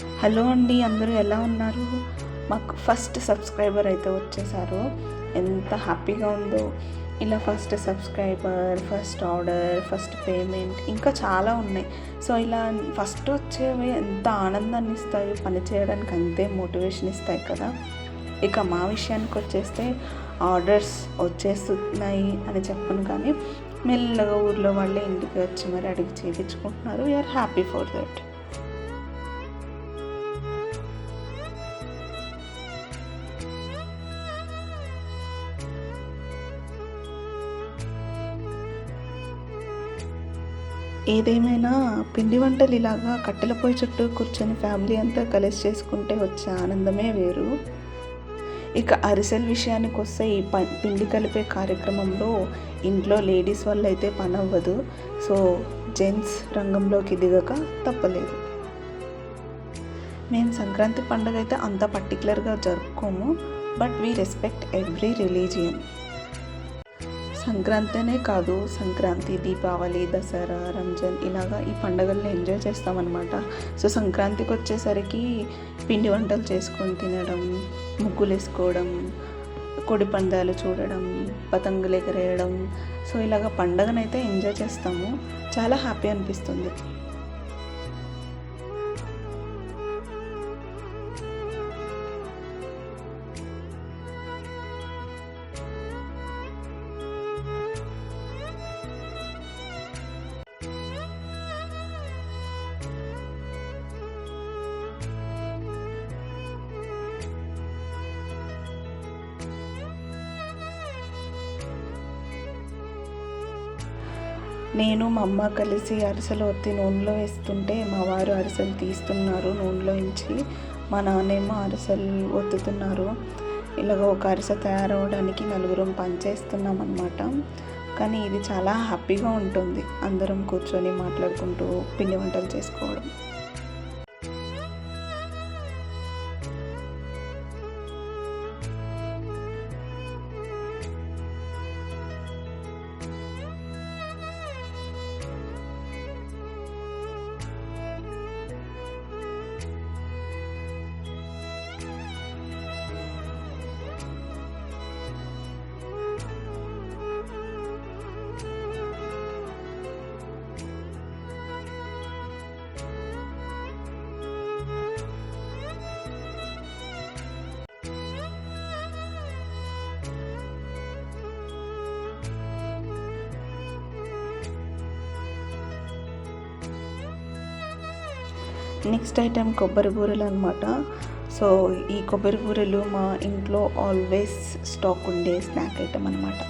Hello అండి, అందరూ ఎలా ఉన్నారు? మాకు ఫస్ట్ సబ్స్క్రైబర్ అయితే వచ్చేసారు. ఎంత హ్యాపీగా ఉందో. ఇలా first subscriber, first order, first payment ఇంకా చాలా ఉన్నాయి. సో ఇలా ఫస్ట్ వచ్చేవి ఎంత ఆనందాన్ని ఇస్తాయి, పని చేయడానికి అంతే మోటివేషన్ ఇస్తాయి కదా. ఇక మా విషయానికి వచ్చేస్తే ఆర్డర్స్ వచ్చేస్తున్నాయి అని చెప్పను, కానీ మెల్లగా ఊర్లో వాళ్ళే ఇంటికి వచ్చి మరి అడిగి చేయించుకుంటున్నారు. We are happy for that. ఏదేమైనా పిండి వంటలు ఇలాగా కట్టెల పొయ్యి చుట్టూ కూర్చొని ఫ్యామిలీ అంతా కలిసి చేసుకుంటే వచ్చే ఆనందమే వేరు. ఇక అరిసెల విషయానికి వస్తే ఈ పిండి కలిపే కార్యక్రమంలో ఇంట్లో లేడీస్ వల్ల అయితే పని అవ్వదు. సో జెంట్స్ రంగంలోకి దిగక తప్పలేదు. మేము సంక్రాంతి పండుగ అయితే అంత పర్టికులర్గా జరుపుకోము, but we respect every religion. సంక్రాంతినే కాదు, సంక్రాంతి, దీపావళి, దసరా, రంజాన్ ఇలాగా ఈ పండుగలను ఎంజాయ్ చేస్తామన్నమాట. సో సంక్రాంతికి వచ్చేసరికి పిండి వంటలు చేసుకొని తినడం, ముగ్గులు వేసుకోవడం, కోడి పందాలు చూడడం, పతంగులు ఎగరేయడం, సో ఇలాగ పండుగనైతే ఎంజాయ్ చేస్తాము. చాలా హ్యాపీ అనిపిస్తుంది. నేను మా అమ్మ కలిసి అరిసెలు ఒత్తి నూనెలో వేస్తుంటే మా వారు అరిసెలు తీస్తున్నారు నూనెలో నుంచి, మా నాన్నేమో అరిసెలు ఒత్తుతున్నారు. ఇలాగ ఒక అరిసె తయారవడానికి నలుగురం పనిచేస్తున్నాం అన్నమాట. కానీ ఇది చాలా హ్యాపీగా ఉంటుంది, అందరం కూర్చొని మాట్లాడుకుంటూ పిండి వంటలు చేసుకోవడం. నెక్స్ట్ ఐటెం కొబ్బరి బూరెలు అనమాట. సో ఈ కొబ్బరి బూరెలు మా ఇంట్లో ఆల్వేస్ స్టాక్ ఉండే స్నాక్ ఐటెం అనమాట.